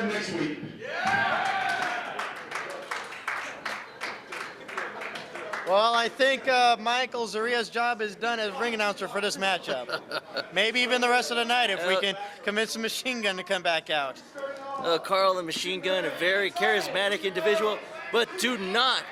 starting next week. Well, I think Michael Zaria's job is done as ring announcer for this matchup. Maybe even the rest of the night if we can convince the Machine Gun to come back out. Karl the Machine Gun, a very charismatic individual, but do not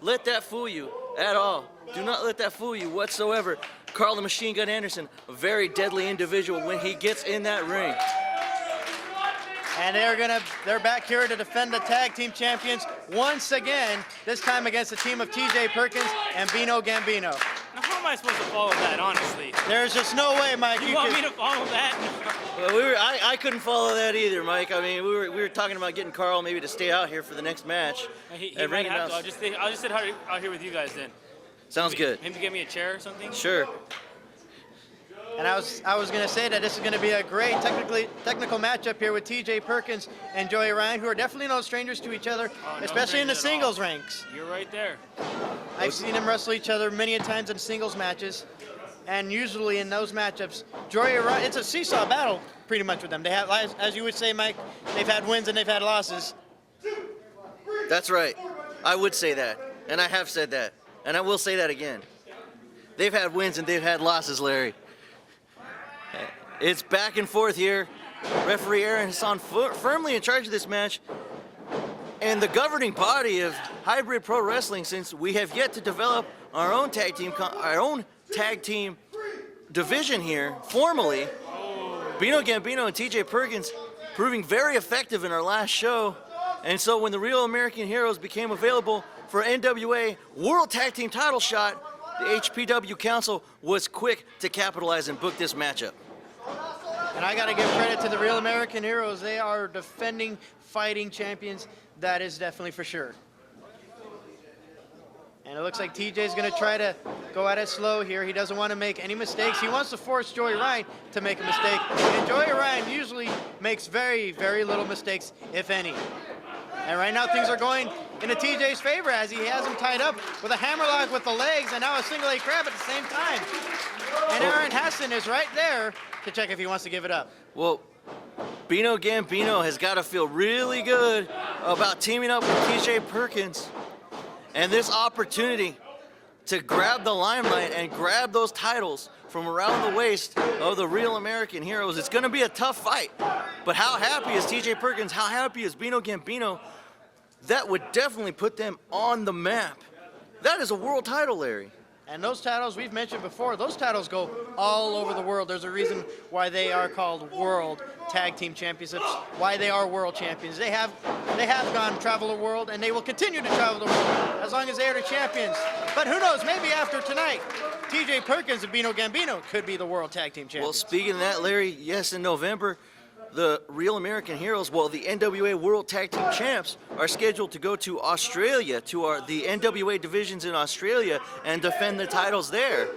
let that fool you at all. Do not let that fool you whatsoever. Karl the Machine Gun Anderson, a very deadly individual when he gets in that ring. And they're back here to defend the tag team champions once again, this time against the team of TJ Perkins and Bino Gambino. Now, how am I supposed to follow that, honestly? There's just no way, Mike. You want me to follow that? Well, I couldn't follow that either, Mike. I mean, we were talking about getting Karl maybe to stay out here for the next match. He might have to. I'll just sit out here with you guys then. Sounds good. Maybe get me a chair or something? Sure. And I was going to say that this is going to be a great technical matchup here with TJ Perkins and Joey Ryan, who are definitely no strangers to each other, especially in the singles ranks. You're right there. I've seen them wrestle each other many a times in singles matches, and usually in those matchups, Joey Ryan, it's a seesaw battle pretty much with them. They have, as you would say, Mike, they've had wins and they've had losses. That's right. I would say that, and I have said that, and I will say that again. They've had wins and they've had losses, Larry. It's back and forth here. Referee Aaron Hassan firmly in charge of this match. And the governing body of Hybrid Pro Wrestling, since we have yet to develop our own tag team division here formally, Bino Gambino and TJ Perkins proving very effective in our last show. And so when the Real American Heroes became available for NWA World Tag Team title shot, the HPW Council was quick to capitalize and book this matchup. And I got to give credit to the Real American Heroes. They are defending fighting champions. That is definitely for sure. And it looks like TJ's going to try to go at it slow here. He doesn't want to make any mistakes. He wants to force Joey Ryan to make a mistake. And Joey Ryan usually makes very, very little mistakes, if any. And right now things are going into TJ's favor as he has him tied up with a hammerlock with the legs and now a single leg crab at the same time. And Aaron Hassan is right there to check if he wants to give it up. Well, Bino Gambino has got to feel really good about teaming up with TJ Perkins and this opportunity to grab the limelight and grab those titles from around the waist of the Real American Heroes. It's going to be a tough fight, but how happy is TJ Perkins? How happy is Bino Gambino? That would definitely put them on the map. That is a world title, Larry. And those titles, we've mentioned before, those titles go all over the world. There's a reason why they are called World Tag Team Championships, why they are world champions. They have travel the world, and they will continue to travel the world as long as they are the champions. But who knows, maybe after tonight, TJ Perkins and Bino Gambino could be the World Tag Team Champions. Well, speaking of that, Larry, yes, in November, the Real American Heroes, well, the NWA World Tag Team Champs are scheduled to go to Australia, to the NWA divisions in Australia, and defend the titles there.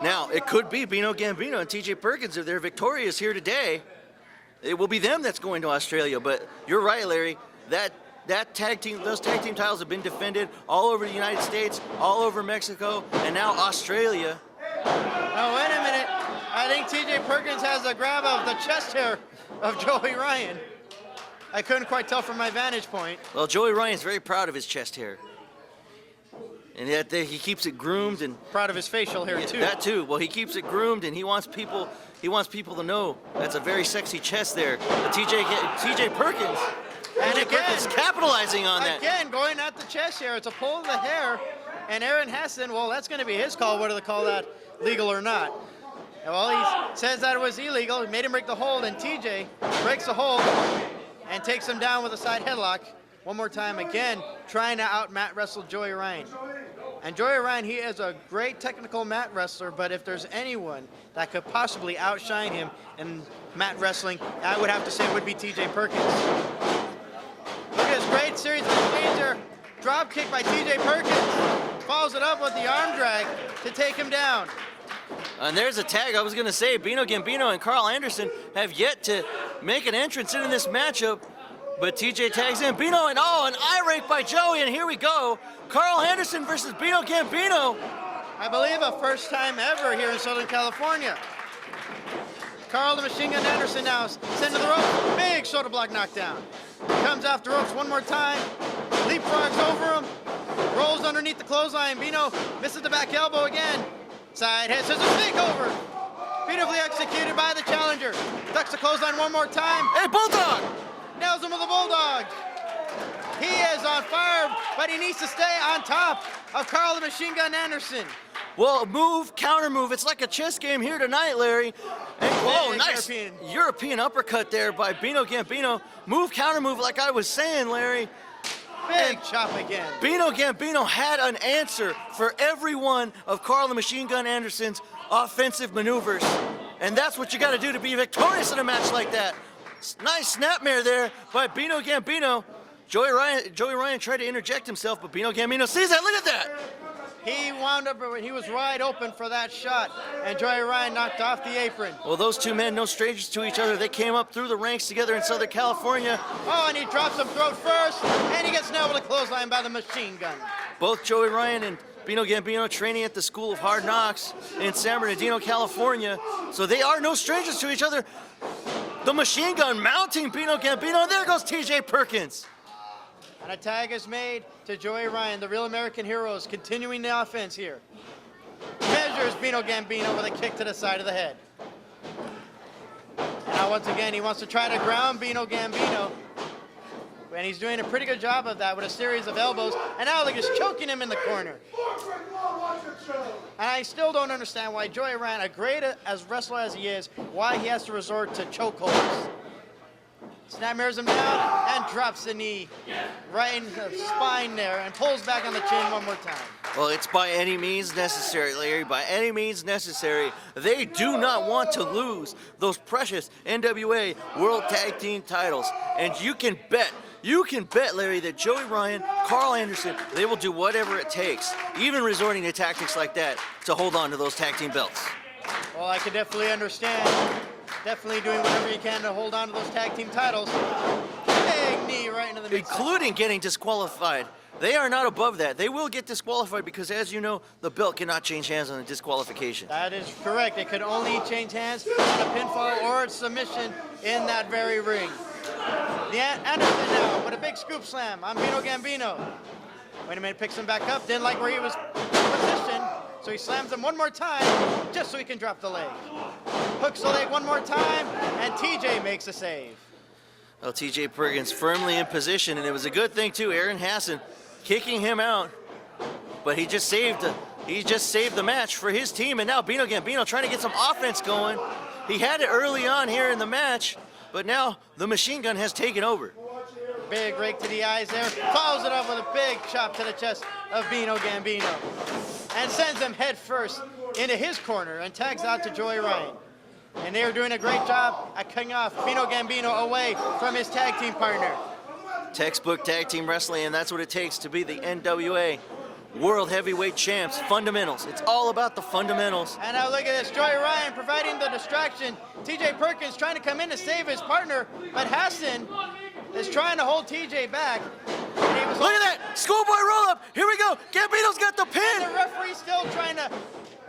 Now, it could be Bino Gambino and TJ Perkins. If they're victorious here today, it will be them that's going to Australia. But you're right, Larry, those tag team titles have been defended all over the United States, all over Mexico, and now Australia. Oh, wait a minute. I think TJ Perkins has a grab of the chest hair of Joey Ryan. I couldn't quite tell from my vantage point. Well, Joey Ryan's very proud of his chest hair. And yet he keeps it groomed and proud of his facial hair too. That too. Well, he keeps it groomed and he wants people to know that's a very sexy chest there. TJ Perkins. And TJ Perkins capitalizing on that. Again, going at the chest hair. It's a pull of the hair. And Aaron Hassan, well, that's going to be his call, whether they call that legal or not. Well, he says that it was illegal. He made him break the hold, and TJ breaks the hold and takes him down with a side headlock. One more time, again, trying to out-mat wrestle Joey Ryan. And Joey Ryan, he is a great technical mat wrestler, but if there's anyone that could possibly outshine him in mat wrestling, I would have to say it would be TJ Perkins. Look at this great series of exchange. Drop kick by TJ Perkins. Follows it up with the arm drag to take him down. And there's a tag. I was going to say, Bino Gambino and Karl Anderson have yet to make an entrance into this matchup, but TJ tags in. Bino, and an eye rake by Joey, and here we go. Karl Anderson versus Bino Gambino. I believe a first time ever here in Southern California. Karl the Machine Gun Anderson now sent to the rope. Big shoulder block knockdown. Comes after ropes one more time. Leapfrogs over him. Rolls underneath the clothesline. Bino misses the back elbow again. Side head scissors takeover. Beautifully executed by the challenger. Ducks the clothesline one more time. Hey, Bulldog! Nails him with a bulldog. He is on fire, but he needs to stay on top of Karl the Machine Gun Anderson. Well, move, counter move. It's like a chess game here tonight, Larry. And, whoa, Big nice European uppercut there by Bino Gambino. Move, counter move, like I was saying, Larry. Big chop again. Bino Gambino had an answer for every one of Karl the Machine Gun Anderson's offensive maneuvers. And that's what you got to do to be victorious in a match like that. Nice snapmare there by Bino Gambino. Joey Ryan tried to interject himself, but Bino Gambino sees that. Look at that. He wound up, he was wide open for that shot, and Joey Ryan knocked off the apron. Well, those two men, no strangers to each other. They came up through the ranks together in Southern California. Oh, and he drops him throat first, and he gets nailed with a clothesline by the Machine Gun. Both Joey Ryan and Bino Gambino training at the School of Hard Knocks in San Bernardino, California. So they are no strangers to each other. The Machine Gun mounting Bino Gambino, and there goes TJ Perkins. And a tag is made to Joey Ryan, the Real American Heroes, continuing the offense here. Measures Bino Gambino with a kick to the side of the head. Now once again, he wants to try to ground Bino Gambino. And he's doing a pretty good job of that with a series of elbows. And now they're just choking him in the corner. And I still don't understand why Joey Ryan, a great as wrestler as he is, why he has to resort to chokeholds. Snapmares him down and drops the knee right in the spine there and pulls back on the chin one more time. Well, it's by any means necessary, Larry, by any means necessary. They do not want to lose those precious NWA World Tag Team titles. And you can bet, Larry, that Joey Ryan, Karl Anderson, they will do whatever it takes, even resorting to tactics like that, to hold on to those tag team belts. Well, I can definitely understand. Definitely doing whatever you can to hold on to those tag team titles. Big knee right into the mid-side. Including getting disqualified. They are not above that. They will get disqualified because, as you know, the belt cannot change hands on a disqualification. That is correct. It could only change hands on a pinfall or a submission in that very ring. The Anderson now with a big scoop slam on Bino Gambino. Wait a minute, picks him back up. Didn't like where he was positioned, so he slams him one more time just so he can drop the leg. Hooks the leg one more time, and TJ makes a save. Well, TJ Perkins firmly in position, and it was a good thing too. Aaron Hassan kicking him out, but he just saved the match for his team. And now Bino Gambino trying to get some offense going. He had it early on here in the match, but now the Machine Gun has taken over. Big rake to the eyes there, follows it up with a big chop to the chest of Bino Gambino, and sends him head first into his corner and tags out to Joey Ryan. And they are doing a great job at cutting off Bino Gambino away from his tag team partner. Textbook tag team wrestling, and that's what it takes to be the NWA World Heavyweight Champs. Fundamentals. It's all about the fundamentals. And now look at this. Joey Ryan providing the distraction. TJ Perkins trying to come in to save his partner, but Hassan is trying to hold TJ back. Look at that! Schoolboy roll up! Here we go! Gambino's got the pin! And the referee was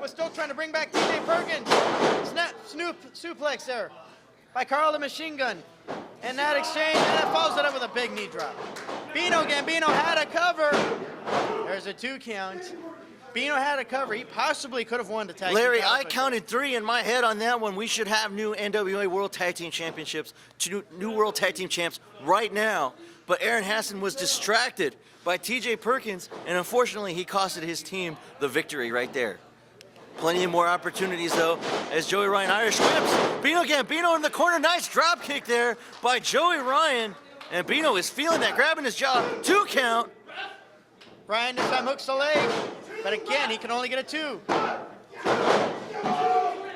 still trying to bring back TJ Perkins. Snap, suplex there by Karl the Machine Gun. And that exchange, and that follows it up with a big knee drop. Bino Gambino had a cover. There's a 2 count. Bino had a cover. He possibly could have won the tag team. Larry, I counted 3 in my head on that one. We should have new NWA World Tag Team Championships, new World Tag Team Champs right now. But Aaron Hassan was distracted by TJ Perkins, and unfortunately, he costed his team the victory right there. Plenty of more opportunities, though, as Joey Ryan Irish whips. Bino Gambino in the corner. Nice drop kick there by Joey Ryan. And Bino is feeling that, grabbing his jaw. 2 count. Ryan this time hooks the leg, but again, he can only get a 2.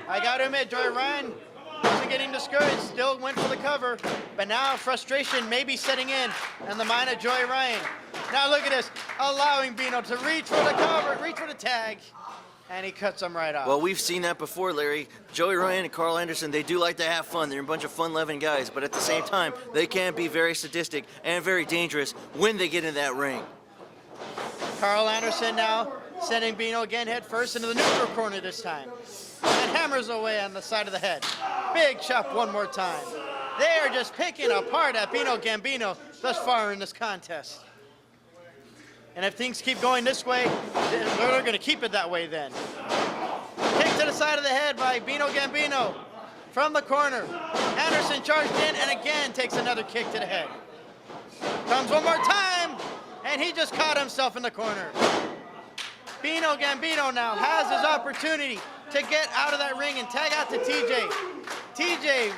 I got to admit, Joey Ryan wasn't getting discouraged, still went for the cover, but now frustration may be setting in the mind of Joey Ryan. Now look at this, allowing Bino to reach for the cover, reach for the tag, and he cuts him right off. Well, we've seen that before, Larry. Joey Ryan and Karl Anderson, they do like to have fun. They're a bunch of fun-loving guys, but at the same time, they can be very sadistic and very dangerous when they get in that ring. Karl Anderson now sending Bino again head first into the neutral corner this time. And hammers away on the side of the head. Big chop one more time. They are just picking apart at Bino Gambino thus far in this contest. And if things keep going this way, they're going to keep it that way then. Kick to the side of the head by Bino Gambino from the corner. Anderson charged in and again takes another kick to the head. Comes one more time, and he just caught himself in the corner. Bino Gambino now has his opportunity to get out of that ring and tag out to TJ. TJ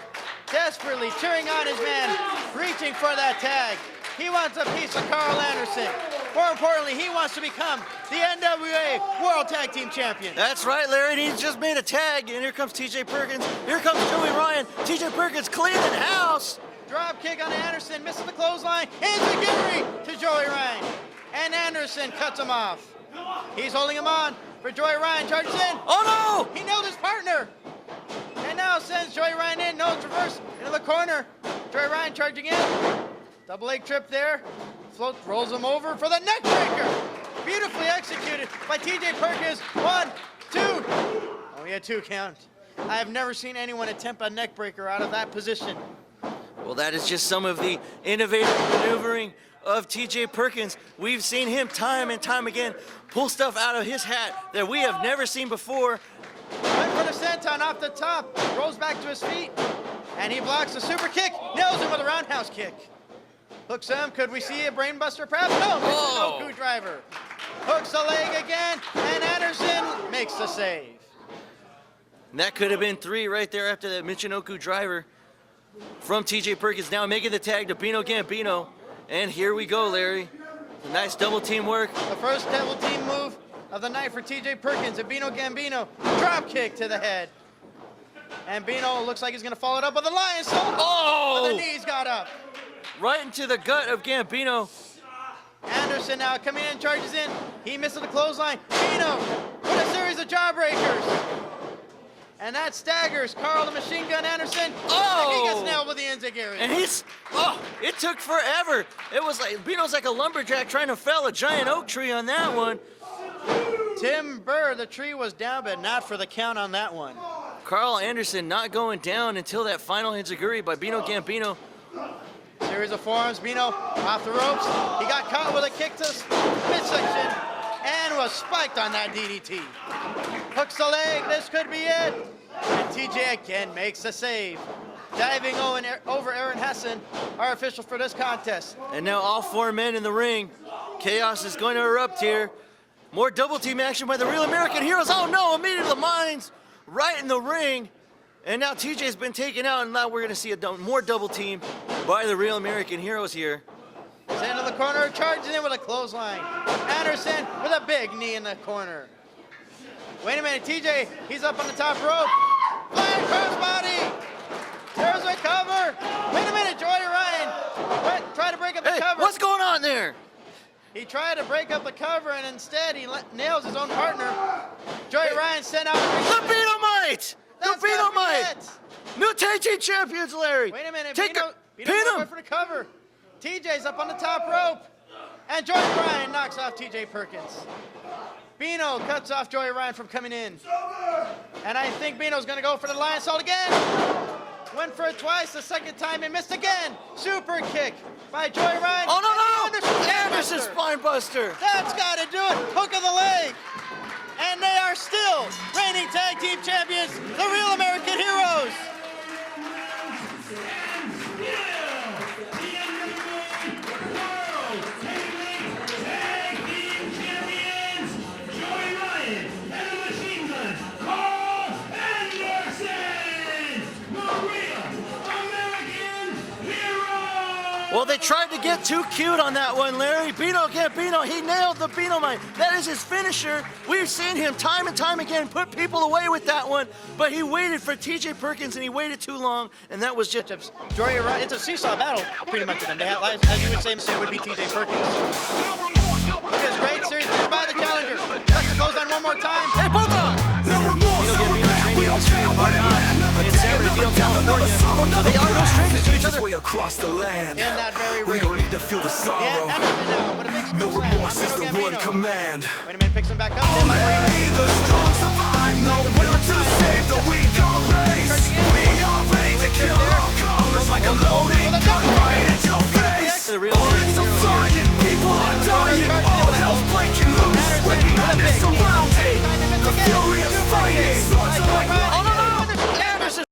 desperately cheering on his man, reaching for that tag. He wants a piece of Karl Anderson. More importantly, he wants to become the NWA World Tag Team Champion. That's right, Larry. He just made a tag, and here comes TJ Perkins. Here comes Joey Ryan. TJ Perkins cleaning house. Drop kick on Anderson, misses the clothesline. Enziguri to Joey Ryan. And Anderson cuts him off. He's holding him on for Joey Ryan, charges in. Oh He nailed his partner. And now sends Joey Ryan in, nose reverse into the corner. Joey Ryan charging in. Double leg trip there. Float rolls him over for the neck breaker. Beautifully executed by TJ Perkins. 1, 2. Only a 2 count. I have never seen anyone attempt a neck breaker out of that position. no! Well, that is just some of the innovative maneuvering of TJ Perkins. We've seen him time and time again pull stuff out of his hat that we have never seen before. Went for the senton off the top. Rolls back to his feet. And he blocks the super kick. Nails him with a roundhouse kick. Hooks him. Could we see a brainbuster perhaps? No, Oh. no coup driver. Hooks the leg again, and Anderson makes the save. And that could have been 3 right there after that Michinoku driver from TJ Perkins. Now making the tag to Bino Gambino. And here we go, Larry. A nice double team work. The first double team move of the night for TJ Perkins, and Bino Gambino. Drop kick to the head. And Bino looks like he's going to follow it up with a lion salt. Oh! But the knees got up. Right into the gut of Gambino. Anderson now coming in, charges in. He misses the clothesline. Bino with a series of jawbreakers. And that staggers Karl the Machine Gun Anderson. Oh! And he gets nailed with the enziguri. And it took forever. It was like, Bino's like a lumberjack trying to fell a giant oak tree on that one. Timber, the tree was down, but not for the count on that one. Karl Anderson not going down until that final enziguri by Bino Gambino. Series of forearms, Bino off the ropes. He got caught with a kick to the midsection and was spiked on that DDT. Hooks the leg, this could be it. And TJ again makes the save. Diving over Aaron Hessen, our official for this contest. And now all 4 men in the ring. Chaos is going to erupt here. More double team action by the Real American Heroes. Oh no, immediately the mines right in the ring. And now TJ's been taken out, and now we're going to see more double team by the Real American Heroes here. He's into the corner, charges in with a clothesline. Anderson with a big knee in the corner. Wait a minute, TJ, he's up on the top rope. Flying crossbody. There's a cover. Wait a minute, Joey Ryan. Try to break up the cover. What's going on there? He tried to break up the cover, and instead he nails his own partner. Joey Ryan sent out The Dynamite! That's The gotta be Dynamite! it. New tag team champions, Larry. Wait a minute, Take Bino pin went him. for the cover. TJ's up on the top rope, and Joey Ryan knocks off TJ Perkins. Bino cuts off Joey Ryan from coming in. And I think Bino's gonna go for the lion salt again. Went for it twice, the second time he missed again. Super kick by Joey Ryan. Oh, no, And no! Anderson Anderson spine buster. That's gotta do it, hook of the leg. And they are still reigning tag team champions, the Real American Heroes. Well, they tried to get too cute on that one, Larry. Bino Gambino, he nailed the Dynamite. That is his finisher. We've seen him time and time again put people away with that one, but he waited for TJ Perkins, and he waited too long, and that was just... Joey Ryan, it's a seesaw battle, pretty much. And as you would say, it would be TJ Perkins. Because great series by the challenger. Let's close on one more time. Hey, both on! Bino Gambino training on Street in San Bernardino, California. They are no strangers to each other. Way across the land. In that very We ring. don't need to feel the sorrow. Yeah, Anderson now with a big No slam. remorse is the Bino one Gambino. command. Wait a minute, picks him back up. Only the strong survive. No will to save the weak or race. We are ready to kill all comers. like a loading With a